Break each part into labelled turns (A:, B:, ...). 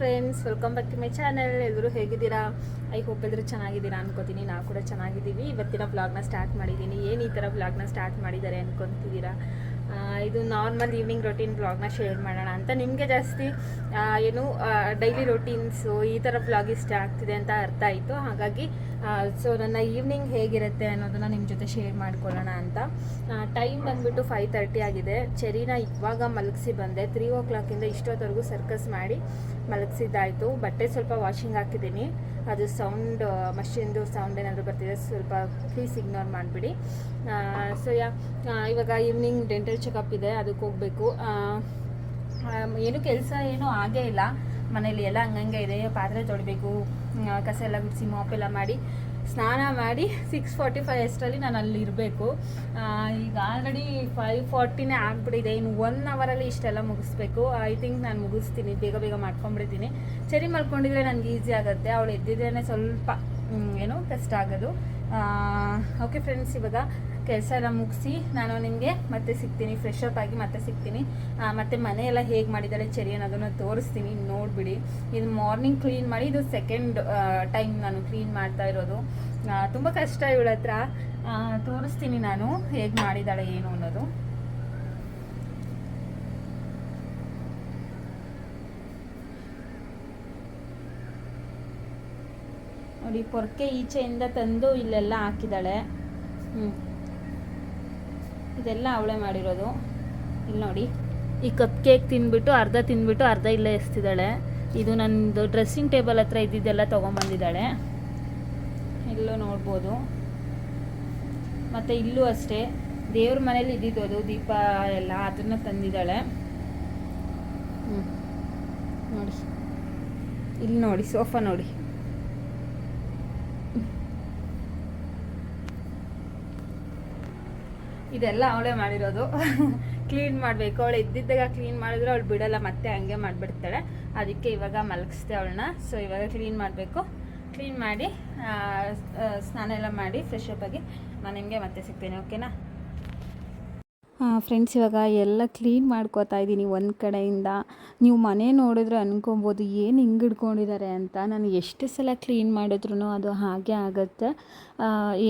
A: Friends, welcome back to my channel. ಎಲ್ಲರೂ ಹೇಗಿದ್ದೀರಾ? I hope ಎಲ್ಲರೂ ಚೆನ್ನಾಗಿದ್ದೀರಾ ಅನ್ಕೋತೀನಿ. ನಾವು ಕೂಡ ಚೆನ್ನಾಗಿದ್ದೀವಿ. ಇವತ್ತಿನ ವ್ಲಾಗ್ನ ಸ್ಟಾರ್ಟ್ ಮಾಡಿದ್ದೀನಿ. ಏನು ಈ ಥರ ವ್ಲಾಗ್ನ ಸ್ಟಾರ್ಟ್ ಮಾಡಿದ್ದಾರೆ ಅನ್ಕೊತಿದ್ದೀರಾ? ಇದು ನಾರ್ಮಲ್ ಈವ್ನಿಂಗ್ ರೊಟೀನ್ ವ್ಲಾಗ್ನ ಶೇರ್ ಮಾಡೋಣ ಅಂತ. ನಿಮಗೆ ಜಾಸ್ತಿ ಏನು ಡೈಲಿ ರೊಟೀನ್ಸು ಈ ಥರ ವ್ಲಾಗ್ ಇಷ್ಟ ಆಗ್ತಿದೆ ಅಂತ ಅರ್ಥ ಆಯಿತು. ಹಾಗಾಗಿ ಸೊ ನನ್ನ ಈವ್ನಿಂಗ್ ಹೇಗಿರುತ್ತೆ ಅನ್ನೋದನ್ನು ನಿಮ್ಮ ಜೊತೆ ಶೇರ್ ಮಾಡ್ಕೊಳ್ಳೋಣ ಅಂತ. ಟೈಮ್ ಬಂದುಬಿಟ್ಟು 5:30 ಆಗಿದೆ. ಚೆರಿನ ಇವಾಗ ಮಲಗಿಸಿ ಬಂದೆ. 3 o'clock ಇಷ್ಟೊತ್ತವರೆಗೂ ಸರ್ಕಸ್ ಮಾಡಿ ಮಲಗಿಸಿದ್ದಾಯಿತು. ಬಟ್ಟೆ ಸ್ವಲ್ಪ ವಾಷಿಂಗ್ ಹಾಕಿದ್ದೀನಿ. ಅದು ಸೌಂಡ್ ಮಷಿನ್ದು ಸೌಂಡ್ ಏನಾದರೂ ಬರ್ತಿದೆ, ಸ್ವಲ್ಪ ಪ್ಲೀಸ್ ಇಗ್ನೋರ್ ಮಾಡಿಬಿಡಿ. ಸೊ ಇವಾಗ ಈವ್ನಿಂಗ್ ಡೆಂಟಲ್ ಚೆಕಪ್ ಇದೆ, ಅದಕ್ಕೆ ಹೋಗಬೇಕು. ಏನು ಕೆಲಸ ಏನೂ ಆಗೇ ಇಲ್ಲ ಮನೇಲಿ, ಎಲ್ಲ ಹಂಗಂಗೆ ಇದೆ. ಪಾತ್ರೆ ತೊಳಿಬೇಕು, ಕಸ ಎಲ್ಲ ಗುಡಿಸಿ ಮಾಪೆಲ್ಲ ಮಾಡಿ ಸ್ನಾನ ಮಾಡಿ 6:45 ಅಷ್ಟರಲ್ಲಿ ನಾನು ಅಲ್ಲಿ ಇರಬೇಕು. ಈಗ ಆಲ್ರೆಡಿ 5:40 ಆಗಿಬಿಟ್ಟಿದೆ. ಇನ್ನು 1 ಅವರಲ್ಲಿ ಇಷ್ಟೆಲ್ಲ ಮುಗಿಸ್ಬೇಕು. ಐ ಥಿಂಕ್ ನಾನು ಮುಗಿಸ್ತೀನಿ, ಬೇಗ ಬೇಗ ಮಾಡ್ಕೊಂಡ್ಬಿಡ್ತೀನಿ. ಚೆರಿ ಮಾಡ್ಕೊಂಡಿದ್ರೆ ನನಗೆ ಈಸಿ ಆಗುತ್ತೆ. ಅವಳು ಎದ್ದಿದ್ರೇ ಸ್ವಲ್ಪ ಏನೋ ಕಷ್ಟ ಆಗೋದು. ಓಕೆ ಫ್ರೆಂಡ್ಸ್, ಇವಾಗ ಕೆಲಸ ಎಲ್ಲ ಮುಗಿಸಿ ನಾನು ನಿಮಗೆ ಮತ್ತೆ ಸಿಗ್ತೀನಿ. ಫ್ರೆಶ್ ಅಪ್ ಆಗಿ ಮತ್ತೆ ಸಿಗ್ತೀನಿ. ಮತ್ತು ಮನೆಯೆಲ್ಲ ಹೇಗೆ ಮಾಡಿದ್ದಾಳೆ ಚೆರಿ ಅನ್ನೋದನ್ನು ತೋರಿಸ್ತೀನಿ, ನೋಡಿಬಿಡಿ. ಇದು ಮಾರ್ನಿಂಗ್ ಕ್ಲೀನ್ ಮಾಡಿ, ಇದು ಸೆಕೆಂಡ್ ಟೈಮ್ ನಾನು ಕ್ಲೀನ್ ಮಾಡ್ತಾ ಇರೋದು. ತುಂಬ ಕಷ್ಟ ಇವಳ ಹತ್ರ. ತೋರಿಸ್ತೀನಿ ನಾನು ಹೇಗೆ ಮಾಡಿದ್ದಾಳೆ ಏನು ಅನ್ನೋದು. ನೋಡಿ, ಪೊರ್ಕೆ ಈಚೆಯಿಂದ ತಂದು ಇಲ್ಲೆಲ್ಲ ಹಾಕಿದ್ದಾಳೆ. ಇದೆಲ್ಲ ಅವಳೇ ಮಾಡಿರೋದು. ಇಲ್ಲಿ ನೋಡಿ, ಈ ಕಪ್ ಕೇಕ್ ತಿಂದ್ಬಿಟ್ಟು ಅರ್ಧ ಇಲ್ಲೇ ಎಸ್ತಿದ್ದಾಳೆ. ಇದು ನನ್ನದು ಡ್ರೆಸ್ಸಿಂಗ್ ಟೇಬಲ್ ಹತ್ರ ಇದ್ದಿದ್ದೆಲ್ಲ ತೊಗೊಂಬಂದಿದ್ದಾಳೆ. ಇಲ್ಲೂ ನೋಡ್ಬೋದು. ಮತ್ತು ಇಲ್ಲೂ ಅಷ್ಟೇ, ದೇವ್ರ ಮನೇಲಿ ಇದ್ದಿದ್ದು ದೀಪ ಎಲ್ಲ ಅದನ್ನು ತಂದಿದ್ದಾಳೆ. ನೋಡಿ, ಇಲ್ಲಿ ನೋಡಿ ಸೋಫಾ ನೋಡಿ. ಇದೆಲ್ಲ ಅವಳೇ ಮಾಡಿರೋದು. ಕ್ಲೀನ್ ಮಾಡಬೇಕು. ಅವಳು ಎದ್ದಿದ್ದಾಗ ಕ್ಲೀನ್ ಮಾಡಿದ್ರೆ ಅವಳು ಬಿಡಲ್ಲ, ಮತ್ತೆ ಹಂಗೆ ಮಾಡಿಬಿಡ್ತಾಳೆ. ಅದಕ್ಕೆ ಇವಾಗ ಮಲಗಿಸ್ದೆ ಅವಳನ್ನ. ಸೊ ಇವಾಗ ಕ್ಲೀನ್ ಮಾಡಬೇಕು. ಕ್ಲೀನ್ ಮಾಡಿ ಸ್ನಾನ ಎಲ್ಲ ಮಾಡಿ ಫ್ರೆಶ್ ಅಪ್ ಆಗಿ ನಾನು ನಿಮಗೆ ಮತ್ತೆ ಸಿಗ್ತೇನೆ. ಓಕೆನಾ ಫ್ರೆಂಡ್ಸ್? ಇವಾಗ ಎಲ್ಲ ಕ್ಲೀನ್ ಮಾಡ್ಕೋತಾ ಇದ್ದೀನಿ ಒಂದು ಕಡೆಯಿಂದ. ನೀವು ಮನೆ ನೋಡಿದ್ರೆ ಅನ್ಕೊಬೋದು ಏನು ಹಿಂಗೆ ಹಿಡ್ಕೊಂಡಿದ್ದಾರೆ ಅಂತ. ನಾನು ಎಷ್ಟು ಸಲ ಕ್ಲೀನ್ ಮಾಡಿದ್ರು ಅದು ಹಾಗೆ ಆಗುತ್ತೆ,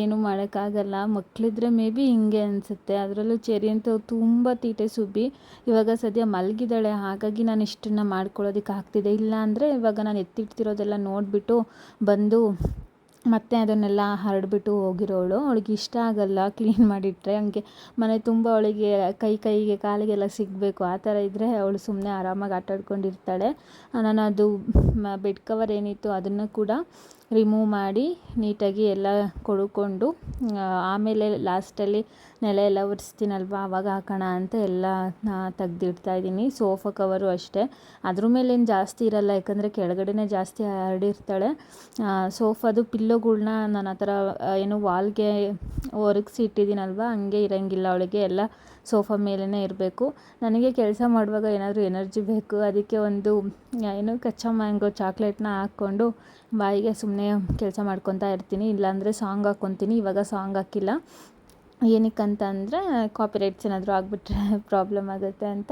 A: ಏನು ಮಾಡೋಕ್ಕಾಗಲ್ಲ. ಮಕ್ಕಳಿದ್ರೆ ಮೇ ಬಿ ಹಿಂಗೆ ಅನಿಸುತ್ತೆ. ಅದರಲ್ಲೂ ಚೆರಿ ಅಂತೂ ತುಂಬ ತೀಟೆ ಸುಬ್ಬಿ. ಇವಾಗ ಸದ್ಯ ಮಲಗಿದ್ದಾಳೆ, ಹಾಗಾಗಿ ನಾನು ಇಷ್ಟನ್ನು ಮಾಡ್ಕೊಳ್ಳೋದಕ್ಕೆ ಆಗ್ತಿದೆ. ಇಲ್ಲ ಅಂದರೆ ಇವಾಗ ನಾನು ಎತ್ತಿಡ್ತಿರೋದೆಲ್ಲ ನೋಡಿಬಿಟ್ಟು ಬಂದು ಮತ್ತೆ ಅದನ್ನೆಲ್ಲ ಹರಡ್ಬಿಟ್ಟು ಹೋಗಿರೋಳು. ಅವಳಿಗೆ ಇಷ್ಟ ಆಗಲ್ಲ ಕ್ಲೀನ್ ಮಾಡಿಟ್ರೆ. ಹಂಗೆ ಮನೆ ತುಂಬ ಅವಳಿಗೆ ಕೈಗೆ ಕಾಲಿಗೆಲ್ಲ ಸಿಗಬೇಕು. ಆ ಥರ ಇದ್ದರೆ ಅವಳು ಸುಮ್ಮನೆ ಆರಾಮಾಗಿ ಆಟಾಡ್ಕೊಂಡಿರ್ತಾಳೆ. ನಾನು ಅದು ಬೆಡ್ ಕವರ್ ಏನಿತ್ತು ಅದನ್ನು ಕೂಡ ರಿಮೂವ್ ಮಾಡಿ ನೀಟಾಗಿ ಎಲ್ಲ ಕೊಡ್ಕೊಂಡು ಆಮೇಲೆ ಲಾಸ್ಟಲ್ಲಿ ನೆಲ ಎಲ್ಲ ಒರೆಸ್ತೀನಲ್ವ ಆವಾಗ ಹಾಕೋಣ ಅಂತ ಎಲ್ಲ ತೆಗ್ದಿಡ್ತಾಯಿದ್ದೀನಿ. ಸೋಫಾ ಕವರು ಅಷ್ಟೇ, ಅದ್ರ ಮೇಲೇನು ಜಾಸ್ತಿ ಇರಲ್ಲ, ಯಾಕಂದರೆ ಕೆಳಗಡೆನೇ ಜಾಸ್ತಿ ಹರಡಿರ್ತಾಳೆ. ಸೋಫಾದು ಪಿಲ್ಲೋಗಳ್ನ ನಾನು ಆ ಥರ ಏನು ವಾಲ್ಗೆ ಒರಗಿಸಿ ಇಟ್ಟಿದ್ದೀನಲ್ವ, ಹಂಗೆ ಇರೋಂಗಿಲ್ಲ. ಅವಳಿಗೆ ಎಲ್ಲ ಸೋಫಾ ಮೇಲೇ ಇರಬೇಕು. ನನಗೆ ಕೆಲಸ ಮಾಡುವಾಗ ಏನಾದರೂ ಎನರ್ಜಿ ಬೇಕು. ಅದಕ್ಕೆ ಒಂದು ಏನು ಕಚ್ಚಾ ಮ್ಯಾಂಗೋ ಚಾಕ್ಲೇಟ್ನ ಹಾಕ್ಕೊಂಡು ಬಾಯಿಗೆ ಸುಮ್ಮನೆ ಕೆಲಸ ಮಾಡ್ಕೊತಾ ಇರ್ತೀನಿ. ಇಲ್ಲಾಂದರೆ ಸಾಂಗ್ ಹಾಕ್ಕೊತೀನಿ. ಇವಾಗ ಸಾಂಗ್ ಹಾಕಿಲ್ಲ. ಏನಕ್ಕಂತ ಅಂದರೆ ಕಾಪಿರೈಟ್ಸ್ ಏನಾದರೂ ಆಗಿಬಿಟ್ರೆ ಪ್ರಾಬ್ಲಮ್ ಆಗುತ್ತೆ ಅಂತ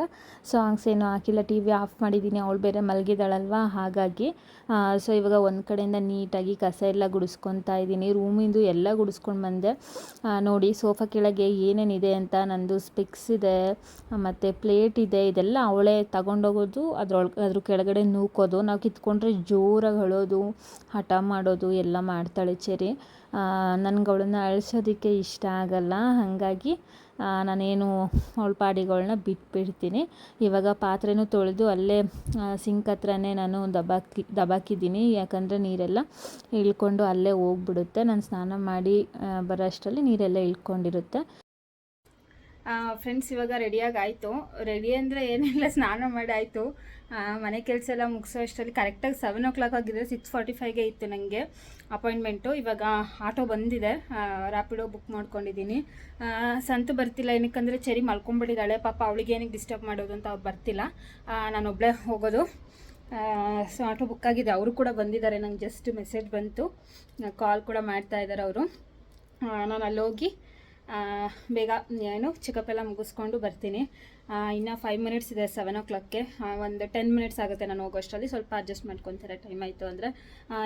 A: ಸಾಂಗ್ಸ್ ಏನೂ ಹಾಕಿಲ್ಲ. ಟಿ ವಿ ಆಫ್ ಮಾಡಿದ್ದೀನಿ. ಅವಳು ಬೇರೆ ಮಲಗಿದ್ದಾಳಲ್ವ, ಹಾಗಾಗಿ. ಸೊ ಇವಾಗ ಒಂದು ಕಡೆಯಿಂದ ನೀಟಾಗಿ ಕಸ ಎಲ್ಲ ಗುಡಿಸ್ಕೊತಾ ಇದ್ದೀನಿ. ರೂಮಿಂದು ಎಲ್ಲ ಗುಡಿಸ್ಕೊಂಡು ಬಂದೆ. ನೋಡಿ, ಸೋಫಾ ಕೆಳಗೆ ಏನೇನಿದೆ ಅಂತ. ನಂದು ಸ್ಪಿಕ್ಸ್ ಇದೆ, ಮತ್ತು ಪ್ಲೇಟ್ ಇದೆ. ಇದೆಲ್ಲ ಅವಳೇ ತಗೊಂಡೋಗೋದು, ಅದ್ರ ಕೆಳಗಡೆ ನೂಕೋದು. ನಾವು ಕಿತ್ಕೊಂಡ್ರೆ ಜೋರಾಗಿ ಅಳೋದು, ಹಠ ಮಾಡೋದು ಎಲ್ಲ ಮಾಡ್ತಾಳೆ ಚೆರಿ. ನನಗೆ ಅವಳನ್ನ ಅಳಿಸೋದಕ್ಕೆ ಇಷ್ಟ ಆಗಲ್ಲ. ಹಾಗಾಗಿ ನಾನೇನು ಅವಳ ಪಾಡಿಗಳನ್ನ ಬಿಟ್ಬಿಡ್ತೀನಿ. ಇವಾಗ ಪಾತ್ರೆನೂ ತೊಳೆದು ಅಲ್ಲೇ ಸಿಂಕ್ ಹತ್ರನೇ ನಾನು ದಬಾಕಿದ್ದೀನಿ. ಯಾಕಂದರೆ ನೀರೆಲ್ಲ ಇಳ್ಕೊಂಡು ಅಲ್ಲೇ ಹೋಗ್ಬಿಡುತ್ತೆ. ನಾನು ಸ್ನಾನ ಮಾಡಿ ಬರೋ ಅಷ್ಟರಲ್ಲಿ ನೀರೆಲ್ಲ ಇಳ್ಕೊಂಡಿರುತ್ತೆ. ಫ್ರೆಂಡ್ಸ್, ಇವಾಗ ರೆಡಿಯಾಗಿ ಆಯಿತು. ರೆಡಿ ಅಂದರೆ ಏನಿಲ್ಲ, ಸ್ನಾನ ಮಾಡಿ ಆಯಿತು. ಮನೆ ಕೆಲಸ ಎಲ್ಲ ಮುಗಿಸೋ ಅಷ್ಟರಲ್ಲಿ ಕರೆಕ್ಟಾಗಿ 7 o'clock ಆಗಿದೆ. 6:45ಗೆ ಇತ್ತು ನನಗೆ ಅಪಾಯಿಂಟ್ಮೆಂಟು. ಇವಾಗ ಆಟೋ ಬಂದಿದೆ, ರ್ಯಾಪಿಡೋ ಬುಕ್ ಮಾಡ್ಕೊಂಡಿದ್ದೀನಿ. ಸಂತು ಬರ್ತಿಲ್ಲ, ಏನಕ್ಕಂದರೆ ಚೆರಿ ಮಲ್ಕೊಂಡ್ಬಿಟ್ಟಿದ್ದಾಳೆ. ಪಾಪ ಅವಳಿಗೆ ಏನಕ್ಕೆ ಡಿಸ್ಟರ್ಬ್ ಮಾಡೋದು ಅಂತ ಅವ್ರು ಬರ್ತಿಲ್ಲ. ನಾನೊಬ್ಬಳೇ ಹೋಗೋದು. ಸೊ ಆಟೋ ಬುಕ್ ಆಗಿದೆ. ಅವರು ಕೂಡ ಬಂದಿದ್ದಾರೆ. ನಂಗೆ ಜಸ್ಟ್ ಮೆಸೇಜ್ ಬಂತು, ಕಾಲ್ ಕೂಡ ಮಾಡ್ತಾ ಇದ್ದಾರೆ ಅವರು. ನಾನು ಅಲ್ಲೋಗಿ ಬೇಗ ಏನು ಚೆಕಪ್ ಎಲ್ಲ ಮುಗಿಸ್ಕೊಂಡು ಬರ್ತೀನಿ. ಇನ್ನು 5 ಮಿನಿಟ್ಸ್ ಇದೆ 7 o'clockಗೆ. ಒಂದು 10 ಮಿನಿಟ್ಸ್ ಆಗುತ್ತೆ ನಾನು ಹೋಗೋಷ್ಟರಲ್ಲಿ. ಸ್ವಲ್ಪ ಅಡ್ಜಸ್ಟ್ ಮಾಡ್ಕೊತಾರೆ ಟೈಮ್ ಆಯಿತು ಅಂದರೆ.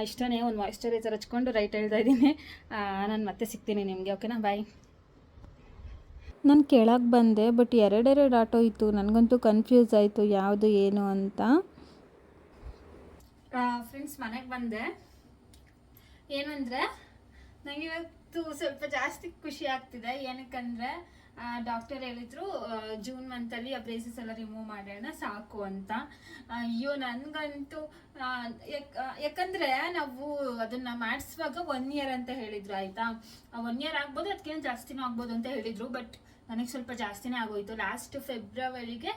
A: ಇಷ್ಟನೇ, ಒಂದು ಮಾಯ್ಶ್ಚರೈಸರ್ ಹಚ್ಕೊಂಡು ರೈಟ್ ಹೇಳ್ತಾ ಇದ್ದೀನಿ. ನಾನು ಮತ್ತೆ ಸಿಗ್ತೀನಿ ನಿಮಗೆ, ಓಕೆನಾ? ಬಾಯ್. ನಾನು ಕೆಳಗೆ ಬಂದೆ, ಬಟ್ ಎರಡೆರಡು ಆಟೋ ಇತ್ತು. ನನಗಂತೂ ಕನ್ಫ್ಯೂಸ್ ಆಯಿತು ಯಾವುದು ಏನು ಅಂತ. ಫ್ರೆಂಡ್ಸ್, ಮನೆಗೆ ಬಂದೆ. ಏನಂದರೆ ನನಗೆ ಇವತ್ತು ಸ್ವಲ್ಪ ಜಾಸ್ತಿ ಖುಷಿ ಆಗ್ತಿದೆ. ಏನಕ್ಕಂದರೆ ಡಾಕ್ಟರ್ ಹೇಳಿದ್ರು ಜೂನ್ ಮಂತಲ್ಲಿ ಆ ಬ್ರೇಸಸ್ ಎಲ್ಲ ರಿಮೂವ್ ಮಾಡೋಣ ಸಾಕು ಅಂತ. ಅಯ್ಯೋ, ನನಗಂತೂ ಯಾಕಂದರೆ ನಾವು ಅದನ್ನು ಮಾಡಿಸುವಾಗ 1 year ಅಂತ ಹೇಳಿದ್ರು, ಆಯಿತಾ? 1 year ಆಗ್ಬೋದು, ಅದಕ್ಕೇನು ಜಾಸ್ತಿನೂ ಆಗ್ಬೋದು ಅಂತ ಹೇಳಿದರು. ಬಟ್ ನನಗೆ ಸ್ವಲ್ಪ ಜಾಸ್ತಿನೇ ಆಗೋಯ್ತು. ಲಾಸ್ಟ್ ಫೆಬ್ರವರಿಗೆ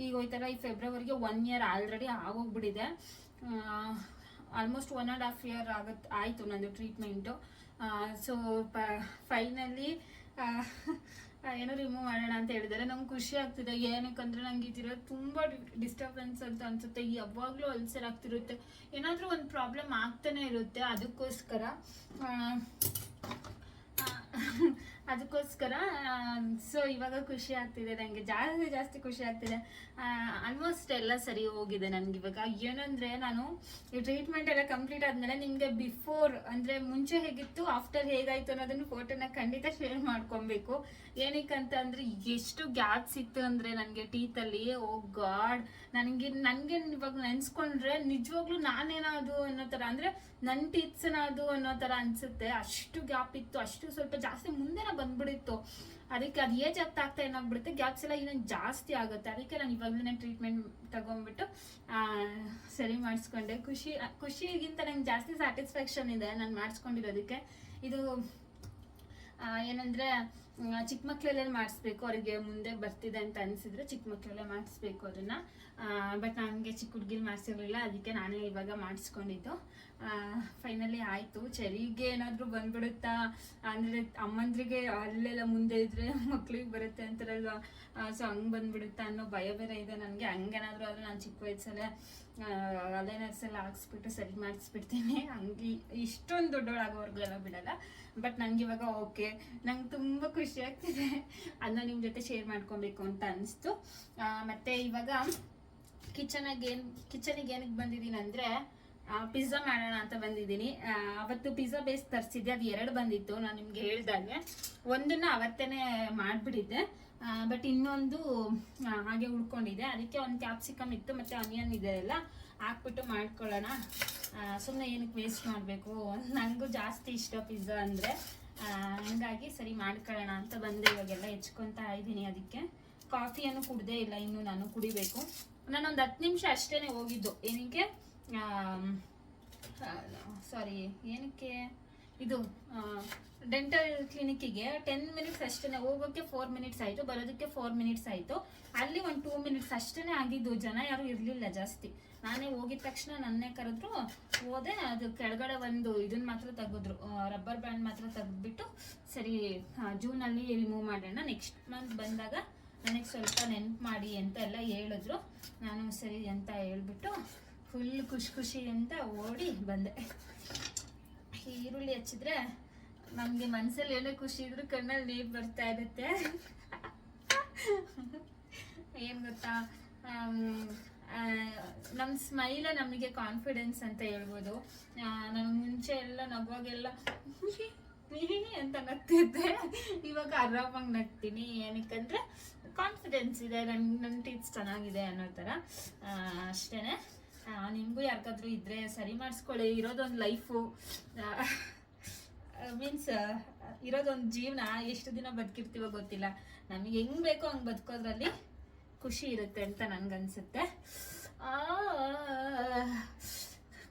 A: ಈಗ ಹೋಯ್ತಲ್ಲ, ಈ ಫೆಬ್ರವರಿಗೆ 1 year ಆಲ್ರೆಡಿ ಆಗೋಗ್ಬಿಟ್ಟಿದೆ. ಆಲ್ಮೋಸ್ಟ್ 1.5 year ಆಯಿತು ನಂದು ಟ್ರೀಟ್ಮೆಂಟು. ಸೊ ಫೈನಲಿ ಏನೋ ರಿಮೂವ್ ಮಾಡೋಣ ಅಂತ ಹೇಳಿದ್ದಾರೆ. ನಂಗೆ ಖುಷಿ ಆಗ್ತಿದೆ. ಏನಕ್ಕಂದರೆ ನಂಗೆ ಇದಿರೋ ತುಂಬ ಡಿಸ್ಟರ್ಬೆನ್ಸ್ ಅಂತ ಅನಿಸುತ್ತೆ. ಯಾವಾಗಲೂ ಅಲ್ಸರ್ ಆಗ್ತಿರುತ್ತೆ, ಏನಾದರೂ ಒಂದು ಪ್ರಾಬ್ಲಮ್ ಆಗ್ತಾನೆ ಇರುತ್ತೆ. ಅದಕ್ಕೋಸ್ಕರ ಸೊ ಇವಾಗ ಖುಷಿ ಆಗ್ತಿದೆ, ನನಗೆ ಜಾಸ್ತಿ ಖುಷಿ ಆಗ್ತಿದೆ. ಆಲ್ಮೋಸ್ಟ್ ಎಲ್ಲ ಸರಿ ಹೋಗಿದೆ ನನಗೆ ಇವಾಗ. ಏನಂದರೆ ನಾನು ಈ ಟ್ರೀಟ್ಮೆಂಟ್ ಎಲ್ಲ ಕಂಪ್ಲೀಟ್ ಆದಮೇಲೆ ನಿಮಗೆ ಬಿಫೋರ್ ಅಂದರೆ ಮುಂಚೆ ಹೇಗಿತ್ತು, ಆಫ್ಟರ್ ಹೇಗಾಯಿತು ಅನ್ನೋದನ್ನು ಫೋಟೋನ ಖಂಡಿತ ಶೇರ್ ಮಾಡ್ಕೊಬೇಕು. ಏನಕ್ಕಂತ ಅಂದರೆ ಎಷ್ಟು ಗ್ಯಾಪ್ಸ್ ಇತ್ತು ಅಂದರೆ ನನಗೆ ಟೀತಲ್ಲಿ. ಓ ಗಾಡ್, ನನಗೆ ಇವಾಗ ನೆನೆಸ್ಕೊಂಡ್ರೆ ನಿಜವಾಗ್ಲೂ ನಾನೇನದು ಅನ್ನೋ ಥರ, ಅಂದರೆ ನನ್ನ ಟೀತ್ಸ್ನ ಅದು ಅನ್ನೋ ಥರ ಅನಿಸುತ್ತೆ. ಅಷ್ಟು ಗ್ಯಾಪ್ ಇತ್ತು, ಅಷ್ಟು ಸ್ವಲ್ಪ ಜಾಸ್ತಿ ಮುಂದೆನೇ ಬಂದ್ಬಿಡಿತ್ತು. ಅದಕ್ಕೆ ಅದು ಏಜ್ ಆಗ್ತಾ ಏನಾಗ್ಬಿಡುತ್ತೆ, ಗ್ಯಾಪ್ಸ್ ಎಲ್ಲ ಇನ್ನೊಂದು ಜಾಸ್ತಿ ಆಗುತ್ತೆ. ಅದಕ್ಕೆ ನಾನು ಇವಾಗಲೇ ಟ್ರೀಟ್ಮೆಂಟ್ ತಗೊಂಡ್ಬಿಟ್ಟು ಸರಿ ಮಾಡಿಸ್ಕೊಂಡೆ. ಖುಷಿಗಿಂತ ನಂಗೆ ಜಾಸ್ತಿ ಸ್ಯಾಟಿಸ್ಫ್ಯಾಕ್ಷನ್ ಇದೆ ನಾನು ಮಾಡಿಸ್ಕೊಂಡಿರೋದಕ್ಕೆ. ಇದು ಏನಂದರೆ ಚಿಕ್ಕ ಮಕ್ಕಳಲ್ಲೇ ಮಾಡಿಸ್ಬೇಕು, ಅವರಿಗೆ ಮುಂದೆ ಬರ್ತಿದೆ ಅಂತ ಅನಿಸಿದ್ರೆ ಚಿಕ್ಕ ಮಕ್ಕಳಲ್ಲೇ ಮಾಡಿಸ್ಬೇಕು ಅದನ್ನು. ಬಟ್ ನನಗೆ ಚಿಕ್ಕ ಹುಡುಗಿಲಿ ಮಾಡಿಸಿರಲಿಲ್ಲ, ಅದಕ್ಕೆ ನಾನೇ ಇವಾಗ ಮಾಡಿಸ್ಕೊಂಡಿದ್ದು. ಫೈನಲಿ ಆಯಿತು. ಚರಿಗೆ ಏನಾದರೂ ಬಂದ್ಬಿಡುತ್ತಾ ಅಂದರೆ ಅಮ್ಮಂದ್ರಿಗೆ ಅಲ್ಲೆಲ್ಲ ಮುಂದೆ ಇದ್ದರೆ ಮಕ್ಳಿಗೆ ಬರುತ್ತೆ ಅಂತಾರಲ್ವ, ಸೊ ಹಂಗೆ ಬಂದ್ಬಿಡುತ್ತಾ ಅನ್ನೋ ಭಯ ಬೇರೆ ಇದೆ ನನಗೆ. ಹಂಗೇನಾದರೂ ಆದರೆ ನಾನು ಚಿಕ್ಕ ವಯಸ್ಸಲ್ಲೇ ಅಲೈನರ್ಸ್ ಎಲ್ಲ ಹಾಕ್ಸ್ಬಿಟ್ಟು ಸರಿ ಮಾಡಿಸ್ಬಿಡ್ತೀನಿ. ಹಂಗೆ ಇಷ್ಟೊಂದು ದೊಡ್ಡವಳಾಗೋವರೆಗೆಲ್ಲ ಬಿಡಲ್ಲ. ಬಟ್ ನನಗೆ ಇವಾಗ ಓಕೆ, ನಂಗೆ ತುಂಬ ಖುಷಿ ಆಗ್ತಿದೆ. ಅದನ್ನ ನಿಮ್ಮ ಜೊತೆ ಶೇರ್ ಮಾಡ್ಕೊಬೇಕು ಅಂತ ಅನಿಸ್ತು. ಮತ್ತು ಇವಾಗ ಕಿಚನಿಗೆ ಏನಕ್ಕೆ ಬಂದಿದ್ದೀನಿ ಅಂದರೆ ಪಿಜ್ಜಾ ಮಾಡೋಣ ಅಂತ ಬಂದಿದ್ದೀನಿ. ಅವತ್ತು ಪಿಜ್ಜಾ ಬೇಸ್ ತರಿಸಿದ್ದೆ, ಅದು 2 ಬಂದಿತ್ತು. ನಾನು ನಿಮ್ಗೆ ಹೇಳ್ದಾಗೆ ಒಂದನ್ನು ಅವತ್ತೇ ಮಾಡಿಬಿಟ್ಟಿದ್ದೆ, ಬಟ್ ಇನ್ನೊಂದು ಹಾಗೆ ಉಳ್ಕೊಂಡಿದೆ. ಅದಕ್ಕೆ ಒಂದು ಕ್ಯಾಪ್ಸಿಕಮ್ ಇತ್ತು ಮತ್ತು ಆನಿಯನ್ ಇದೆ ಎಲ್ಲ ಹಾಕ್ಬಿಟ್ಟು ಮಾಡ್ಕೊಳ್ಳೋಣ. ಸುಮ್ಮನೆ ಏನಕ್ಕೆ ವೇಸ್ಟ್ ಮಾಡಬೇಕು, ನನಗೂ ಜಾಸ್ತಿ ಇಷ್ಟ ಪಿಜ್ಜಾ ಅಂದರೆ. ಹಂಗಾಗಿ ಸರಿ ಮಾಡ್ಕೊಳ್ಳೋಣ ಅಂತ ಬಂದೆ. ಇವಾಗೆಲ್ಲ ಹೆಚ್ಕೊತಾ ಇದ್ದೀನಿ. ಅದಕ್ಕೆ ಕಾಫಿಯನ್ನು ಕುಡ್ದೇ ಇಲ್ಲ, ಇನ್ನು ನಾನು ಕುಡಿಬೇಕು. ನಾನೊಂದು 10 ನಿಮಿಷ ಅಷ್ಟೇ ಹೋಗಿದ್ದು. ಏನಕ್ಕೆ ಏನಕ್ಕೆ ಇದು ಡೆಂಟಲ್ ಕ್ಲಿನಿಕ್ಕಿಗೆ 10 ಮಿನಿಟ್ಸ್ ಅಷ್ಟೇ. ಹೋಗೋಕ್ಕೆ 4 ಮಿನಿಟ್ಸ್ ಆಯಿತು, ಬರೋದಕ್ಕೆ 4 ಮಿನಿಟ್ಸ್ ಆಯಿತು. ಅಲ್ಲಿ ಒಂದು 2 ಮಿನಿಟ್ಸ್ ಅಷ್ಟೇ ಆಗಿದ್ದು. ಜನ ಯಾರೂ ಇರಲಿಲ್ಲ ಜಾಸ್ತಿ. ನಾನೇ ಹೋಗಿದ ತಕ್ಷಣ ನನ್ನೇ ಕರೆದ್ರು, ಹೋದೆ. ಅದು ಕೆಳಗಡೆ ಒಂದು ಇದನ್ನು ಮಾತ್ರ ತೆಗೆದ್ರು, ರಬ್ಬರ್ ಬ್ಯಾಂಡ್ ಮಾತ್ರ ತೆಗೆದ್ಬಿಟ್ಟು ಸರಿ ಜೂನಲ್ಲಿ ರಿಮೂವ್ ಮಾಡೋಣ, ನೆಕ್ಸ್ಟ್ ಮಂತ್ ಬಂದಾಗ ನನಗೆ ಸ್ವಲ್ಪ ನೆನಪು ಮಾಡಿ ಅಂತ ಎಲ್ಲ ಹೇಳಿದ್ರು. ನಾನು ಸರಿ ಅಂತ ಹೇಳ್ಬಿಟ್ಟು ಫುಲ್ ಖುಷಿ ಅಂತ ಓಡಿ ಬಂದೆ. ಈರುಳ್ಳಿ ಹಚ್ಚಿದ್ರೆ ನಮಗೆ ಮನಸ್ಸಲ್ಲಿ ಏನೋ ಖುಷಿ ಇದ್ರೂ ಕಣ್ಣಲ್ಲಿ ನೀರು ಬರ್ತಾ ಇರುತ್ತೆ. ಏನು ಗೊತ್ತಾ, ನಮ್ಮ ಸ್ಮೈಲೇ ನಮಗೆ ಕಾನ್ಫಿಡೆನ್ಸ್ ಅಂತ ಹೇಳ್ಬೋದು. ನನಗೆ ಮುಂಚೆ ಎಲ್ಲ ನಗುವಾಗೆಲ್ಲ ಅಂತ ನಗ್ತಿದ್ದೆ, ಇವಾಗ ಆರಾಮಾಗಿ ನಗ್ತೀನಿ. ಏನಕ್ಕಂದರೆ ಕಾನ್ಫಿಡೆನ್ಸ್ ಇದೆ, ನನ್ನ ಟೀತ್ಸ್ ಚೆನ್ನಾಗಿದೆ ಅನ್ನೋ ಥರ ಅಷ್ಟೇ. ನಿಮಗೂ ಯಾರಿಗಾದ್ರೂ ಇದ್ದರೆ ಸರಿ ಮಾಡಿಸ್ಕೊಳ್ಳಿ. ಇರೋದೊಂದು ಲೈಫು, ಮೀನ್ಸ್ ಇರೋದೊಂದು ಜೀವನ. ಎಷ್ಟು ದಿನ ಬದುಕಿರ್ತೀವೋ ಗೊತ್ತಿಲ್ಲ. ನಮಗೆ ಹೆಂಗೆ ಬೇಕೋ ಹಂಗೆ ಬದುಕೋದ್ರಲ್ಲಿ ಖುಷಿ ಇರುತ್ತೆ ಅಂತ ನನಗನ್ಸುತ್ತೆ.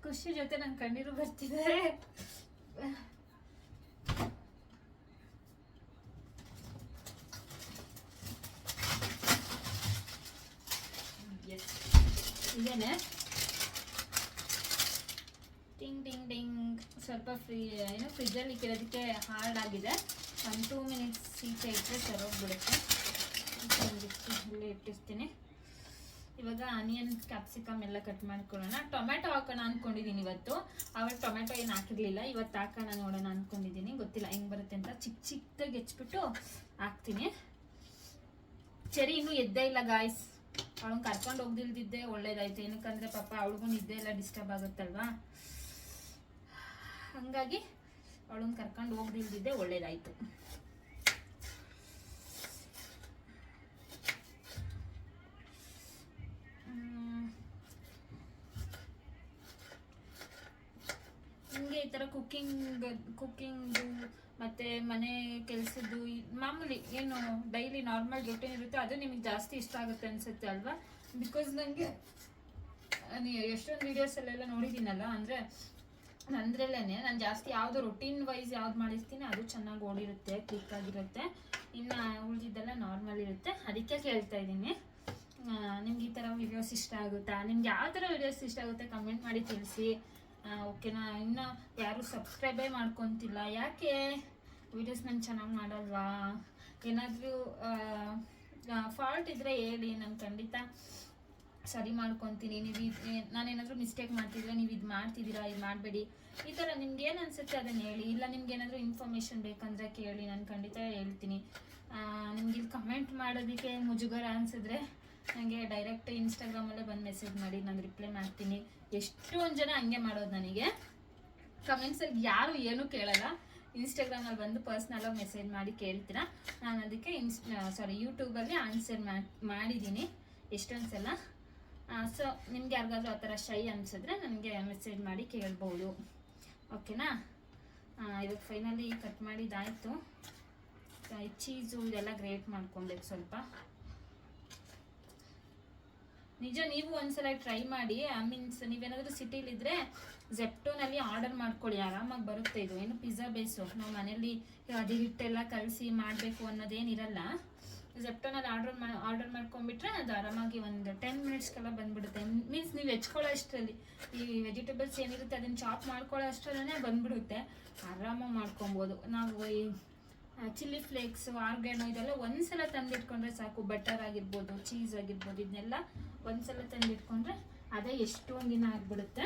A: ಖುಷಿ ಜೊತೆ ನನ್ನ ಕಣ್ಣೀರು ಬರ್ತಿದೆ. ಇದೇನೆ ಟಿಂಗ್ ಟಿಂಗ್ ಟಿಂಗ್. ಸ್ವಲ್ಪ ಫ್ರಿಜ್ಜಲ್ಲಿ ಇಕ್ಕಿರೋದಕ್ಕೆ ಹಾರ್ಡ್ ಆಗಿದೆ. ಒಂದು 2 ಮಿನಿಟ್ಸ್ ಈಚೆ ಇಟ್ಟರೆ ಸರೋಗ್ಬಿಡುತ್ತೆ. ಇಲ್ಲೇ ಇಟ್ಟಿರ್ತೀನಿ. ಇವಾಗ ಆನಿಯನ್ ಕ್ಯಾಪ್ಸಿಕಮ್ ಎಲ್ಲ ಕಟ್ ಮಾಡ್ಕೊಳ್ಳೋಣ. ಟೊಮೆಟೊ ಹಾಕೋಣ ಅಂದ್ಕೊಂಡಿದ್ದೀನಿ ಇವತ್ತು. ಅವಾಗ ಟೊಮೆಟೊ ಏನು ಹಾಕಿರ್ಲಿಲ್ಲ, ಇವತ್ತು ಹಾಕೋಣ ನೋಡೋಣ ಅಂದ್ಕೊಂಡಿದ್ದೀನಿ. ಗೊತ್ತಿಲ್ಲ ಹೆಂಗೆ ಬರುತ್ತೆ ಅಂತ. ಚಿಕ್ಕದಾಗಿ ಹೆಚ್ಚಿಬಿಟ್ಟು ಹಾಕ್ತೀನಿ. ಚೆರಿ ಇನ್ನೂ ಎದ್ದೇ ಇಲ್ಲ ಗಾಯ್ಸ್. ಅವಳನ್ನ ಕರ್ಕೊಂಡು ಹೋಗ್ದಿಲ್ದಿದ್ದೆ ಒಳ್ಳೇದಾಯ್ತು. ಏನಕ್ಕಂದ್ರೆ ಪಾಪ ಅವಳಿಗೂ ನಿದ್ದೆ ಎಲ್ಲ ಡಿಸ್ಟರ್ಬ್ ಆಗುತ್ತಲ್ವಾ, ಹಾಗಾಗಿ ಅವಳನ್ನ ಕರ್ಕೊಂಡು ಹೋಗ್ದಿಲ್ದಿದ್ದೆ ಒಳ್ಳೇದಾಯ್ತು. ಹಿಂಗೆ ಈ ಥರ ಕುಕ್ಕಿಂಗು ಮತ್ತು ಮನೆ ಕೆಲಸದ್ದು ಮಾಮೂಲಿ ಏನು ಡೈಲಿ ನಾರ್ಮಲ್ ರೂಟೀನ್ ಇರುತ್ತೆ, ಅದು ನಿಮಗೆ ಜಾಸ್ತಿ ಇಷ್ಟ ಆಗುತ್ತೆ ಅನಿಸುತ್ತೆ ಅಲ್ವಾ. ಬಿಕಾಸ್ ನನಗೆ ಎಷ್ಟೊಂದು ವೀಡಿಯೋಸಲ್ಲೆಲ್ಲ ನೋಡಿದ್ದೀನಲ್ಲ, ಅಂದರೆ ನಂದ್ರಲ್ಲೇ ನಾನು ಜಾಸ್ತಿ ಯಾವುದು ರೊಟೀನ್ ವೈಸ್ ಯಾವ್ದು ಮಾಡಿರ್ತೀನಿ ಅದು ಚೆನ್ನಾಗಿ ಓಡಿರುತ್ತೆ, ಕ್ಲಿಕ್ ಆಗಿರುತ್ತೆ. ಇನ್ನು ಉಳಿದಿದ್ದೆಲ್ಲ ನಾರ್ಮಲ್ ಇರುತ್ತೆ. ಅದಕ್ಕೆ ಕೇಳ್ತಾ ಇದ್ದೀನಿ, ನಿಮ್ಗೆ ಈ ಥರ ವೀಡಿಯೋಸ್ ಇಷ್ಟ ಆಗುತ್ತಾ? ನಿಮ್ಗೆ ಯಾವ ಥರ ವೀಡಿಯೋಸ್ ಇಷ್ಟ ಆಗುತ್ತೆ ಕಮೆಂಟ್ ಮಾಡಿ ತಿಳಿಸಿ. ಓಕೆನಾ? ಇನ್ನು ಯಾರು ಸಬ್ಸ್ಕ್ರೈಬೇ ಮಾಡ್ಕೊತಿಲ್ಲ, ಯಾಕೆ? ವೀಡಿಯೋಸ್ ನಾನು ಚೆನ್ನಾಗಿ ಮಾಡಲ್ವಾ? ಏನಾದರೂ ಫಾಲ್ಟ್ ಇದ್ದರೆ ಹೇಳಿ, ನಾನು ಖಂಡಿತ ಸರಿ ಮಾಡ್ಕೊತೀನಿ. ನೀವು ನಾನೇನಾದರೂ ಮಿಸ್ಟೇಕ್ ಮಾಡ್ತಿದ್ರೆ ನೀವು ಇದು ಮಾಡ್ತಿದ್ದೀರಾ, ಇದು ಮಾಡಬೇಡಿ, ಈ ಥರ ನಿಮ್ಗೆ ಏನು ಅನಿಸುತ್ತೆ ಅದನ್ನು ಹೇಳಿ. ಇಲ್ಲ ನಿಮ್ಗೆ ಏನಾದರೂ ಇನ್ಫಾರ್ಮೇಷನ್ ಬೇಕಂದರೆ ಕೇಳಿ, ನಾನು ಖಂಡಿತ ಹೇಳ್ತೀನಿ. ನಿಮ್ಗೆ ಇಲ್ಲಿ ಕಮೆಂಟ್ ಮಾಡೋದಕ್ಕೆ ಮುಜುಗರ ಅನಿಸಿದ್ರೆ ನನಗೆ ಡೈರೆಕ್ಟ್ ಇನ್ಸ್ಟಾಗ್ರಾಮಲ್ಲೇ ಬಂದು ಮೆಸೇಜ್ ಮಾಡಿ, ನಾನು ರಿಪ್ಲೈ ಮಾಡ್ತೀನಿ. ಎಷ್ಟೊಂದು ಜನ ಹಂಗೆ ಮಾಡೋದು ನನಗೆ ಕಮೆಂಟ್ಸಲ್ಲಿ. ಯಾರು ಏನೂ ಕೇಳಲ್ಲ, ಇನ್ಸ್ಟಾಗ್ರಾಮಲ್ಲಿ ಬಂದು ಪರ್ಸ್ನಲಾಗಿ ಮೆಸೇಜ್ ಮಾಡಿ ಕೇಳ್ತೀರಾ. ನಾನು ಅದಕ್ಕೆ ಯೂಟ್ಯೂಬಲ್ಲಿ ಆನ್ಸರ್ ಮಾಡಿದ್ದೀನಿ ಎಷ್ಟೊಂದು ಸಲ. ಸೊ ನಿಮ್ಗೆ ಯಾರಿಗಾದ್ರೂ ಆ ಥರ ಶೈ ಅನಿಸಿದ್ರೆ ನನಗೆ ಮೆಸೇಜ್ ಮಾಡಿ ಕೇಳ್ಬೋದು. ಓಕೆನಾ? ಇವಾಗ ಫೈನಲಿ ಕಟ್ ಮಾಡಿದ್ದಾಯಿತು. ಚೀಸು ಇದೆಲ್ಲ ಗ್ರೇಟ್ ಮಾಡ್ಕೊಬೇಕು ಸ್ವಲ್ಪ. ನಿಜ ನೀವು ಒಂದ್ಸಲ ಟ್ರೈ ಮಾಡಿ. ಮೀನ್ಸ್ ನೀವೇನಾದರೂ ಸಿಟಿಲಿದ್ದರೆ ಜೆಪ್ಟೋನಲ್ಲಿ ಆರ್ಡರ್ ಮಾಡ್ಕೊಳ್ಳಿ, ಆರಾಮಾಗಿ ಬರುತ್ತೆ. ಇದು ಏನು ಪಿಜ್ಜಾ ಬೇಸು, ನಾವು ಮನೇಲಿ ಅದು ಹಿಟ್ಟೆಲ್ಲ ಕಲಸಿ ಮಾಡಬೇಕು ಅನ್ನೋದೇನಿರಲ್ಲ. ಜೆಪ್ಟೋನಲ್ಲಿ ಆರ್ಡರ್ ಮಾಡ್ಕೊಂಡ್ಬಿಟ್ರೆ ಅದು ಆರಾಮಾಗಿ ಒಂದು 10 ಮಿನಿಟ್ಸ್ಗೆಲ್ಲ ಬಂದುಬಿಡುತ್ತೆ. ಮೀನ್ಸ್ ನೀವು ಹೆಚ್ಕೊಳ್ಳೋ ಅಷ್ಟರಲ್ಲಿ ಈ ವೆಜಿಟೇಬಲ್ಸ್ ಏನಿರುತ್ತೆ ಅದನ್ನು ಚಾಪ್ ಮಾಡ್ಕೊಳ್ಳೋ ಅಷ್ಟರಲ್ಲೇ ಬಂದುಬಿಡುತ್ತೆ. ಆರಾಮಾಗಿ ಮಾಡ್ಕೊಬೋದು. ನಾವು ಈ ಚಿಲ್ಲಿ ಫ್ಲೇಕ್ಸ್, ಆರ್ಗ್ಯಾನೋ ಇದೆಲ್ಲ ಒಂದ್ಸಲ ತಂದಿಟ್ಕೊಂಡ್ರೆ ಸಾಕು. ಬಟರ್ ಆಗಿರ್ಬೋದು, ಚೀಸ್ ಆಗಿರ್ಬೋದು, ಇದನ್ನೆಲ್ಲ ಒಂದ್ಸಲ ತಂದಿಟ್ಕೊಂಡ್ರೆ ಅದೇ ಎಷ್ಟೊಂದು ದಿನ ಆಗಿಬಿಡುತ್ತೆ.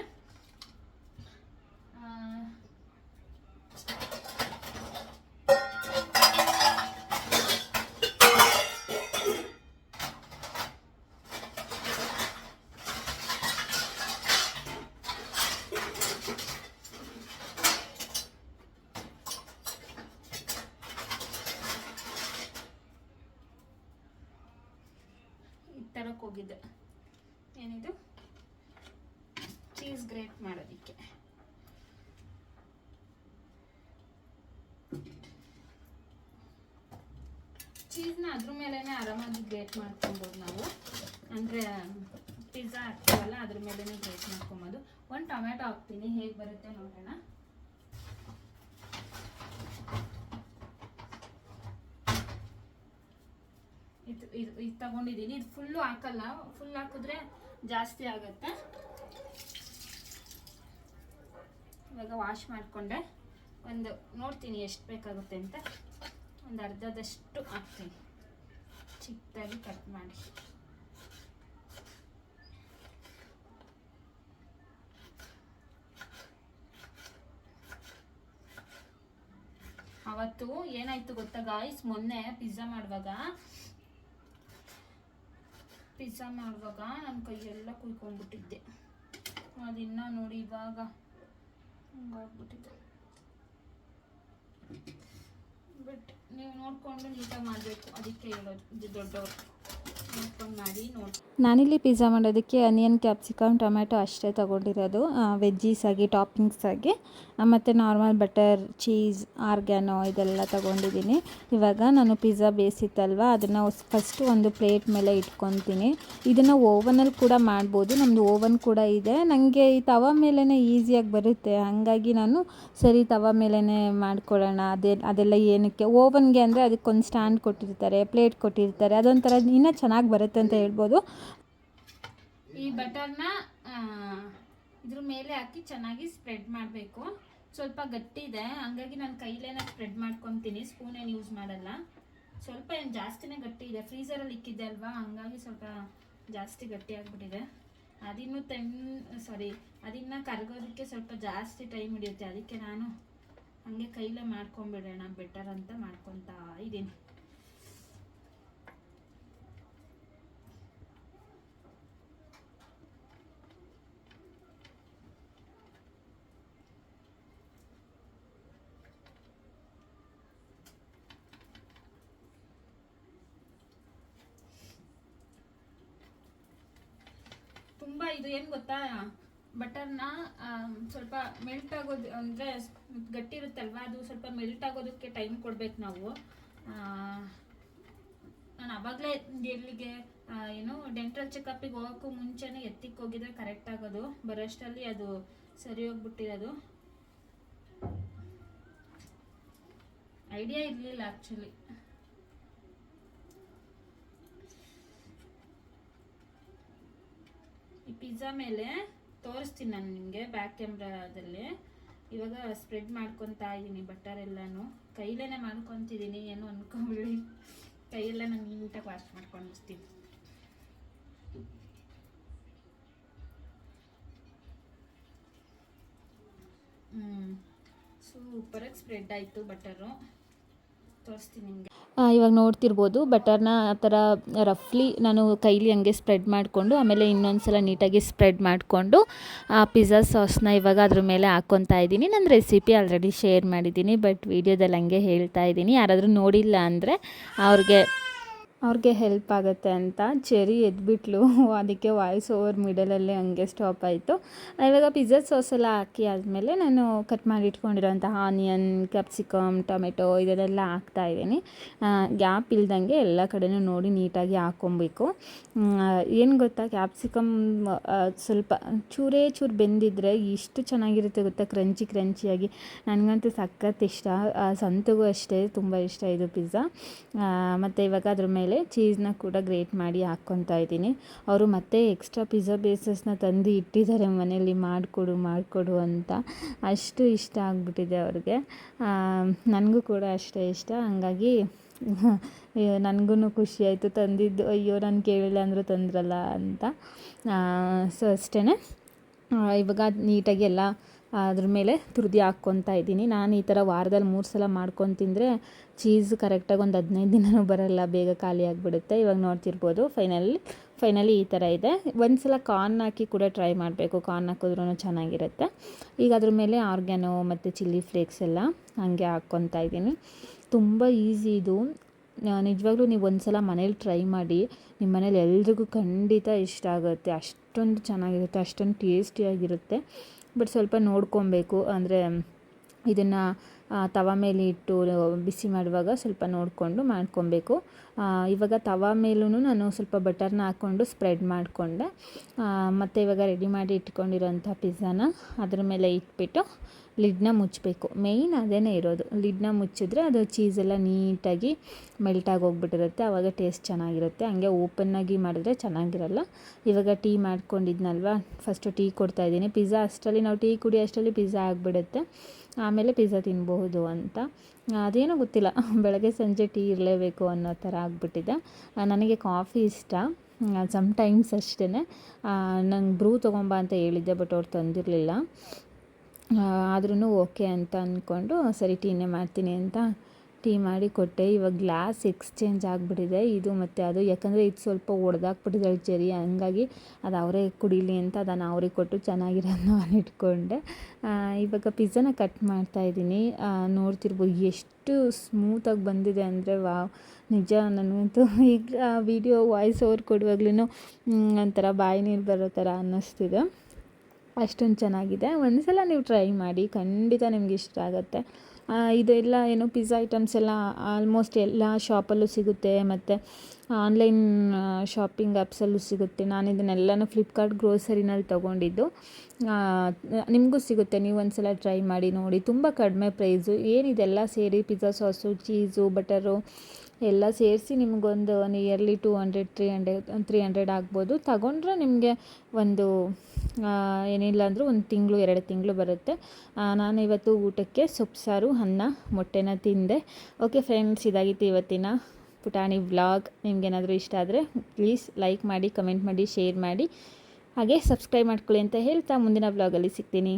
A: ತರಕ್ಕೆ ಹೋಗಿದ್ದೆ, ಏನಿದು ಚೀಸ್ ಗ್ರೇಟ್ ಮಾಡೋದಕ್ಕೆ. ಚೀಸ್ನ ಅದ್ರ ಮೇಲೇ ಆರಾಮಾಗಿ ಗ್ರೇಟ್ ಮಾಡ್ಕೊಬೋದು ನಾವು. ಅಂದರೆ ಪಿಜ್ಜಾ ಹಾಕ್ತೀವಲ್ಲ ಅದ್ರ ಮೇಲೇ ಗ್ರೇಟ್ ಮಾಡ್ಕೊಬೋದು. ಒಂದು ಟೊಮೆಟೊ ಹಾಕ್ತೀನಿ, ಹೇಗೆ ಬರುತ್ತೆ ನೋಡೋಣ. ಇದು ತಗೊಂಡಿದ್ದೀನಿ. ಇದು ಫುಲ್ಲು ಹಾಕಲ್ಲ, ಫುಲ್ ಹಾಕಿದ್ರೆ ಜಾಸ್ತಿ ಆಗುತ್ತೆ. ಇವಾಗ ವಾಶ್ ಮಾಡಿಕೊಂಡೆ. ಒಂದು ನೋಡ್ತೀನಿ ಎಷ್ಟು ಬೇಕಾಗುತ್ತೆ ಅಂತ. ಒಂದು ಅರ್ಧದಷ್ಟು ಹಾಕ್ತೀನಿ, ಚಿಕ್ಕದಾಗಿ ಕಟ್ ಮಾಡಿ. ಅವತ್ತು ಏನಾಯ್ತು ಗೊತ್ತಾ ಗಾಯ್ಸ್, ಮೊನ್ನೆ ಪಿಜ್ಜಾ ಮಾಡುವಾಗ ನನ್ನ ಕೈಯೆಲ್ಲ ಕುಯ್ಕೊಂಡ್ಬಿಟ್ಟಿದ್ದೆ. ಅದಿನ್ನ ನೋಡಿ ಇವಾಗ ಹಿಂಗಾಗ್ಬಿಟ್ಟಿದೆ. ಬಟ್ ನೀವು ನೋಡಿಕೊಂಡು ನೀಟಾಗಿ ಮಾಡಬೇಕು, ಅದಕ್ಕೆ ಹೇಳೋದು. ಇದು ದೊಡ್ಡವರು ನೋಡ್ಕೊಂಡು ಮಾಡಿ ನೋಡಿ.
B: ನಾನಿಲ್ಲಿ ಪಿಜ್ಜಾ ಮಾಡೋದಕ್ಕೆ ಆನಿಯನ್, ಕ್ಯಾಪ್ಸಿಕಮ್, ಟೊಮೆಟೊ ಅಷ್ಟೇ ತೊಗೊಂಡಿರೋದು. ವೆಜ್ಜೀಸ್ ಆಗಿ, ಟಾಪಿಂಗ್ಸ್ ಆಗಿ, ಮತ್ತು ನಾರ್ಮಲ್ ಬಟರ್, ಚೀಸ್, ಆರ್ಗ್ಯಾನೋ ಇದೆಲ್ಲ ತೊಗೊಂಡಿದ್ದೀನಿ. ಇವಾಗ ನಾನು ಪಿಜ್ಜಾ ಬೇಯಿಸಿತ್ತಲ್ವ ಅದನ್ನು ಫಸ್ಟು ಒಂದು ಪ್ಲೇಟ್ ಮೇಲೆ ಇಟ್ಕೊತೀನಿ. ಇದನ್ನು ಓವನಲ್ಲಿ ಕೂಡ ಮಾಡ್ಬೋದು, ನಮ್ಮದು ಓವನ್ ಕೂಡ ಇದೆ. ನನಗೆ ಈ ತವ ಮೇಲೇ ಈಸಿಯಾಗಿ ಬರುತ್ತೆ, ಹಾಗಾಗಿ ನಾನು ಸರಿ ತವ ಮೇಲೇ ಮಾಡ್ಕೊಳ್ಳೋಣ. ಅದೆಲ್ಲ ಏನಕ್ಕೆ ಓವನ್ಗೆ ಅಂದರೆ ಅದಕ್ಕೊಂದು ಸ್ಟ್ಯಾಂಡ್ ಕೊಟ್ಟಿರ್ತಾರೆ, ಪ್ಲೇಟ್ ಕೊಟ್ಟಿರ್ತಾರೆ, ಅದೊಂಥರ ಇನ್ನೂ ಚೆನ್ನಾಗಿ ಬರುತ್ತೆ ಅಂತ ಹೇಳ್ಬೋದು.
A: ಈ ಬಟರ್ನ ಇದ್ರ ಮೇಲೆ ಹಾಕಿ ಚೆನ್ನಾಗಿ ಸ್ಪ್ರೆಡ್ ಮಾಡಬೇಕು. ಸ್ವಲ್ಪ ಗಟ್ಟಿ ಇದೆ, ಹಂಗಾಗಿ ನಾನು ಕೈಲೇನ ಸ್ಪ್ರೆಡ್ ಮಾಡ್ಕೊತೀನಿ, ಸ್ಪೂನ್ ಏನು ಯೂಸ್ ಮಾಡಲ್ಲ. ಸ್ವಲ್ಪ ಏನು ಜಾಸ್ತಿನೇ ಗಟ್ಟಿ ಇದೆ, ಫ್ರೀಝರಲ್ಲಿ ಇಕ್ಕಿದ್ದೆ ಅಲ್ವಾ, ಹಂಗಾಗಿ ಸ್ವಲ್ಪ ಜಾಸ್ತಿ ಗಟ್ಟಿ ಆಗಿಬಿಟ್ಟಿದೆ. ಅದಿನ್ನು ಕರಗೋದಕ್ಕೆ ಸ್ವಲ್ಪ ಜಾಸ್ತಿ ಟೈಮ್ ಹಿಡಿಯುತ್ತೆ. ಅದಕ್ಕೆ ನಾನು ಹಾಗೆ ಕೈಲೇ ಮಾಡ್ಕೊಂಬಿಡೋಣ ಬೆಟರ್ ಅಂತ ಮಾಡ್ಕೊತಾ ಇದ್ದೀನಿ. ತುಂಬ ಇದು ಏನು ಗೊತ್ತಾ, ಬಟರ್ನ ಸ್ವಲ್ಪ ಮೆಲ್ಟ್ ಆಗೋದು ಅಂದರೆ ಗಟ್ಟಿ ಇರುತ್ತಲ್ವ, ಅದು ಸ್ವಲ್ಪ ಮೆಲ್ಟ್ ಆಗೋದಕ್ಕೆ ಟೈಮ್ ಕೊಡ್ಬೇಕು ನಾವು. ನಾನು ಆವಾಗಲೇ ಎಲ್ಲಿಗೆ ಡೆಂಟಲ್ ಚೆಕಪ್ಪಿಗೆ ಹೋಗೋಕ್ಕೂ ಮುಂಚೆನೇ ಎತ್ತಿಕ್ಕೆ ಹೋಗಿದ್ರೆ ಕರೆಕ್ಟ್ ಆಗೋದು. ಬರೋಷ್ಟರಲ್ಲಿ ಅದು ಸರಿ ಹೋಗ್ಬಿಟ್ಟಿರೋದು. ಐಡಿಯಾ ಇರಲಿಲ್ಲ ಆ್ಯಕ್ಚುಲಿ. ಈ ಪಿಜ್ಜಾ ಮೇಲೆ ತೋರಿಸ್ತೀನಿ ನಾನು ನಿಮಗೆ ಬ್ಯಾಕ್ ಕ್ಯಾಮ್ರಾದಲ್ಲಿ. ಇವಾಗ ಸ್ಪ್ರೆಡ್ ಮಾಡ್ಕೊತಾ ಇದ್ದೀನಿ ಬಟರ್ ಎಲ್ಲನೂ. ಕೈಲೇ ಮಾಡ್ಕೊತಿದ್ದೀನಿ, ಏನು ಅಂದ್ಕೊಂಬಿಡಿ. ಕೈಯೆಲ್ಲ ನಾನು ನೀಟಾಗಿ ವಾಶ್ ಮಾಡ್ಕೊಂಡಿರ್ತೀನಿ. ಸೂಪರಾಗಿ ಸ್ಪ್ರೆಡ್ ಆಯಿತು ಬಟರು. ತೋರಿಸ್ತೀನಿ ನಿಮಗೆ.
B: ಇವಾಗ ನೋಡ್ತಿರ್ಬೋದು ಬಟರ್ನ ಆ ಥರ ರಫ್ಲಿ ನಾನು ಕೈಲಿ ಹಂಗೆ ಸ್ಪ್ರೆಡ್ ಮಾಡಿಕೊಂಡು ಆಮೇಲೆ ಇನ್ನೊಂದು ಸಲ ನೀಟಾಗಿ ಸ್ಪ್ರೆಡ್ ಮಾಡಿಕೊಂಡು ಆ ಪಿಜ್ಜಾ ಸಾಸ್ನ ಇವಾಗ ಅದ್ರ ಮೇಲೆ ಹಾಕ್ಕೊತಾ ಇದ್ದೀನಿ. ನನ್ನ ರೆಸಿಪಿ ಆಲ್ರೆಡಿ ಶೇರ್ ಮಾಡಿದ್ದೀನಿ, ಬಟ್ ವೀಡಿಯೋದಲ್ಲಿ ಹಂಗೆ ಹೇಳ್ತಾ ಇದ್ದೀನಿ. ಯಾರಾದರೂ ನೋಡಿಲ್ಲ ಅಂದರೆ ಅವ್ರಿಗೆ ಹೆಲ್ಪ್ ಆಗುತ್ತೆ ಅಂತ. ಚೆರಿ ಎದ್ಬಿಟ್ಲು, ಅದಕ್ಕೆ ವಾಯ್ಸ್ ಓವರ್ ಮಿಡಲಲ್ಲೇ ಹಂಗೆ ಸ್ಟಾಪ್ ಆಯಿತು. ಇವಾಗ ಪಿಜ್ಜಾ ಸಾಸೆಲ್ಲ ಹಾಕಿ ಆದಮೇಲೆ ನಾನು ಕಟ್ ಮಾಡಿ ಇಟ್ಕೊಂಡಿರೋಂತಹ ಆನಿಯನ್, ಕ್ಯಾಪ್ಸಿಕಮ್, ಟೊಮೆಟೊ ಇದನ್ನೆಲ್ಲ ಹಾಕ್ತಾಯಿದ್ದೀನಿ. ಗ್ಯಾಪ್ ಇಲ್ದಂಗೆ ಎಲ್ಲ ಕಡೆನೂ ನೋಡಿ ನೀಟಾಗಿ ಹಾಕ್ಕೊಬೇಕು. ಏನು ಗೊತ್ತಾ, ಕ್ಯಾಪ್ಸಿಕಮ್ ಸ್ವಲ್ಪ ಚೂರೇ ಚೂರು ಬೆಂದಿದ್ರೆ ಎಷ್ಟು ಚೆನ್ನಾಗಿರುತ್ತೆ ಗೊತ್ತಾ, ಕ್ರಂಚಿಯಾಗಿ. ನನಗಂತೂ ಸಖತ್ ಇಷ್ಟ. ಸಂತಗೂ ಅಷ್ಟೇ ತುಂಬ ಇಷ್ಟ ಇದು ಪಿಜ್ಜಾ. ಮತ್ತು ಇವಾಗ ಅದ್ರ ಮೇಲೆ ಚೀಸ್ನ ಕೂಡ ಗ್ರೇಟ್ ಮಾಡಿ ಹಾಕ್ಕೊತಾ ಇದ್ದೀನಿ. ಅವರು ಮತ್ತೆ ಎಕ್ಸ್ಟ್ರಾ ಪಿಜ್ಜಾ ಬೇಸಸ್ನ ತಂದು ಇಟ್ಟಿದ್ದಾರೆ ಮನೇಲಿ, ಮಾಡಿಕೊಡು ಅಂತ. ಅಷ್ಟು ಇಷ್ಟ ಆಗಿಬಿಟ್ಟಿದೆ ಅವ್ರಿಗೆ. ನನಗೂ ಕೂಡ ಅಷ್ಟೇ ಇಷ್ಟ. ಹಂಗಾಗಿ ನನಗೂ ಖುಷಿ ಆಯಿತು ತಂದಿದ್ದು. ಅಯ್ಯೋ ನಾನು ಕೇಳಿಲ್ಲ ಅಂದರೂ ತಂದ್ರಲ್ಲ ಅಂತ. ಸೊ ಅಷ್ಟೇ. ಇವಾಗ ನೀಟಾಗಿ ಎಲ್ಲ ಅದ್ರ ಮೇಲೆ ತುರಿದು ಹಾಕ್ಕೊತಾ ಇದ್ದೀನಿ. ನಾನು ಈ ಥರ ವಾರದಲ್ಲಿ 3 ಸಲ ಮಾಡ್ಕೊಂಡು ತಿಂದರೆ ಚೀಸ್ ಕರೆಕ್ಟಾಗಿ ಒಂದು 15 ದಿನವೂ ಬರೋಲ್ಲ, ಬೇಗ ಖಾಲಿ ಆಗಿಬಿಡುತ್ತೆ. ಇವಾಗ ನೋಡ್ತಿರ್ಬೋದು ಫೈನಲಿ ಈ ಥರ ಇದೆ. ಒಂದು ಸಲ ಕಾರ್ನ್ ಹಾಕಿ ಕೂಡ ಟ್ರೈ ಮಾಡಬೇಕು, ಕಾರ್ನ್ ಹಾಕಿದ್ರೂ ಚೆನ್ನಾಗಿರುತ್ತೆ. ಈಗ ಅದ್ರ ಮೇಲೆ ಆರ್ಗ್ಯಾನೋ ಮತ್ತು ಚಿಲ್ಲಿ ಫ್ಲೇಕ್ಸ್ ಎಲ್ಲ ಹಾಗೆ ಹಾಕ್ಕೊತಾ ಇದ್ದೀನಿ. ತುಂಬ ಈಸಿ ಇದು. ನಿಜವಾಗ್ಲೂ ನೀವು ಒಂದು ಸಲ ಮನೇಲಿ ಟ್ರೈ ಮಾಡಿ, ನಿಮ್ಮ ಮನೇಲಿ ಎಲ್ರಿಗೂ ಖಂಡಿತ ಇಷ್ಟ ಆಗುತ್ತೆ. ಅಷ್ಟೊಂದು ಚೆನ್ನಾಗಿರುತ್ತೆ, ಅಷ್ಟೊಂದು ಟೇಸ್ಟಿಯಾಗಿರುತ್ತೆ. ಬಟ್ ಸ್ವಲ್ಪ ನೋಡ್ಕೊಬೇಕು, ಅಂದರೆ ಇದನ್ನು ತವ ಮೇಲೆ ಇಟ್ಟು ಬಿಸಿ ಮಾಡುವಾಗ ಸ್ವಲ್ಪ ನೋಡಿಕೊಂಡು ಮಾಡ್ಕೊಬೇಕು. ಇವಾಗ ತವ ಮೇಲೂ ನಾನು ಸ್ವಲ್ಪ ಬಟರ್ನ ಹಾಕ್ಕೊಂಡು ಸ್ಪ್ರೆಡ್ ಮಾಡಿಕೊಂಡೆ. ಮತ್ತು ಇವಾಗ ರೆಡಿ ಮಾಡಿ ಇಟ್ಕೊಂಡಿರೋಂಥ ಪಿಜ್ಜಾನ ಅದ್ರ ಮೇಲೆ ಇಟ್ಬಿಟ್ಟು ಲಿಡ್ನ ಮುಚ್ಚಬೇಕು. ಮೇಯ್ನ್ ಅದೇ ಇರೋದು. ಲಿಡ್ನ ಮುಚ್ಚಿದ್ರೆ ಅದು ಚೀಸೆಲ್ಲ ನೀಟಾಗಿ ಮೆಲ್ಟಾಗಿ ಹೋಗ್ಬಿಟ್ಟಿರುತ್ತೆ, ಆವಾಗ ಟೇಸ್ಟ್ ಚೆನ್ನಾಗಿರುತ್ತೆ. ಹಂಗೆ ಓಪನ್ನಾಗಿ ಮಾಡಿದ್ರೆ ಚೆನ್ನಾಗಿರಲ್ಲ. ಇವಾಗ ಟೀ ಮಾಡ್ಕೊಂಡಿದ್ನಲ್ವ, ಫಸ್ಟು ಟೀ ಕೊಡ್ತಾಯಿದ್ದೀನಿ. ಪಿಜ್ಜಾ ಅಷ್ಟರಲ್ಲಿ ನಾವು ಟೀ ಕುಡಿ ಅಷ್ಟರಲ್ಲಿ ಪಿಜ್ಜಾ ಆಗಿಬಿಡುತ್ತೆ, ಆಮೇಲೆ ಪಿಜ್ಜಾ ತಿನ್ಬಹುದು ಅಂತ. ಅದೇನೋ ಗೊತ್ತಿಲ್ಲ, ಬೆಳಗ್ಗೆ ಸಂಜೆ ಟೀ ಇರಲೇಬೇಕು ಅನ್ನೋ ಥರ ಆಗಿಬಿಟ್ಟಿದೆ. ನನಗೆ ಕಾಫಿ ಇಷ್ಟ ಸಮ್ಟೈಮ್ಸ್ ಅಷ್ಟೇ. ನಂಗೆ ಬ್ರೂ ತೊಗೊಂಬ ಅಂತ ಹೇಳಿದ್ದೆ, ಬಟ್ ಅವ್ರು ತಂದಿರಲಿಲ್ಲ. ಆದ್ರೂ ಓಕೆ ಅಂತ ಅಂದ್ಕೊಂಡು ಸರಿ ಟೀನೇ ಮಾಡ್ತೀನಿ ಅಂತ ಟೀ ಮಾಡಿ ಕೊಟ್ಟೆ. ಇವಾಗ ಗ್ಲಾಸ್ ಎಕ್ಸ್ಚೇಂಜ್ ಆಗಿಬಿಟ್ಟಿದೆ ಇದು ಮತ್ತು ಅದು, ಯಾಕಂದರೆ ಇದು ಸ್ವಲ್ಪ ಒಡೆದಾಕ್ಬಿಟ್ಟಿದೆ ಚೆರಿ, ಹಂಗಾಗಿ ಅದು ಅವರೇ ಕುಡೀಲಿ ಅಂತ ಅದನ್ನು ಅವ್ರಿಗೆ ಕೊಟ್ಟು ಚೆನ್ನಾಗಿರೋದನ್ನ ನಾನು ಇಟ್ಕೊಂಡೆ. ಇವಾಗ ಪಿಜ್ಜಾನ ಕಟ್ ಮಾಡ್ತಾಯಿದ್ದೀನಿ. ನೋಡ್ತಿರ್ಬೋದು ಎಷ್ಟು ಸ್ಮೂತಾಗಿ ಬಂದಿದೆ ಅಂದರೆ ವಾವ್, ನಿಜ ನನಗಂತೂ ಈಗ ವಿಡಿಯೋ ವಾಯ್ಸ್ ಓವರ್ ಕೊಡುವಾಗ್ಲೂ ಒಂಥರ ಬಾಯಿ ನೀರು ಬರೋ ಥರ ಅನ್ನಿಸ್ತಿದೆ. ಅಷ್ಟೊಂದು ಚೆನ್ನಾಗಿದೆ. ಒಂದು ಸಲ ನೀವು ಟ್ರೈ ಮಾಡಿ, ಖಂಡಿತ ನಿಮ್ಗೆ ಇಷ್ಟ ಆಗುತ್ತೆ. ಇದೆಲ್ಲ ಏನು ಪಿಜ್ಜಾ ಐಟಮ್ಸ್ ಎಲ್ಲ ಆಲ್ಮೋಸ್ಟ್ ಎಲ್ಲ ಶಾಪಲ್ಲೂ ಸಿಗುತ್ತೆ, ಮತ್ತು ಆನ್ಲೈನ್ ಶಾಪಿಂಗ್ ಆ್ಯಪ್ಸಲ್ಲೂ ಸಿಗುತ್ತೆ. ನಾನು ಇದನ್ನೆಲ್ಲನೂ ಫ್ಲಿಪ್ಕಾರ್ಟ್ ಗ್ರೋಸರಿನಲ್ಲಿ ತೊಗೊಂಡಿದ್ದು. ನಿಮಗೂ ಸಿಗುತ್ತೆ, ನೀವು ಒಂದು ಸಲ ಟ್ರೈ ಮಾಡಿ ನೋಡಿ. ತುಂಬ ಕಡಿಮೆ ಪ್ರೈಸು. ಏನಿದೆಲ್ಲ ಸೇರಿ ಪಿಜ್ಜಾ ಸಾಸು, ಚೀಸು, ಬಟರು ಎಲ್ಲ ಸೇರಿಸಿ ನಿಮಗೊಂದು ನಿಯರ್ಲಿ 200-300 ಆಗ್ಬೋದು. ತಗೊಂಡ್ರೆ ನಿಮಗೆ ಒಂದು ಏನಿಲ್ಲ ಅಂದರೂ 1 ತಿಂಗಳು 2 ತಿಂಗಳು ಬರುತ್ತೆ. ನಾನು ಇವತ್ತು ಊಟಕ್ಕೆ ಸೊಪ್ಪು ಸಾರು, ಅನ್ನ, ಮೊಟ್ಟೆನ ತಿಂದೆ. ಓಕೆ ಫ್ರೆಂಡ್ಸ್, ಇದಾಗಿತ್ತು ಇವತ್ತಿನ
A: ಪುಟಾಣಿ ವ್ಲಾಗ್ ನಿಮಗೇನಾದರೂ ಇಷ್ಟ ಆದರೆ ಪ್ಲೀಸ್ ಲೈಕ್ ಮಾಡಿ, ಕಮೆಂಟ್ ಮಾಡಿ, ಶೇರ್ ಮಾಡಿ, ಹಾಗೆ ಸಬ್ಸ್ಕ್ರೈಬ್ ಮಾಡ್ಕೊಳ್ಳಿ ಅಂತ ಹೇಳ್ತಾ ಮುಂದಿನ ವ್ಲಾಗಲ್ಲಿ ಸಿಗ್ತೀನಿ.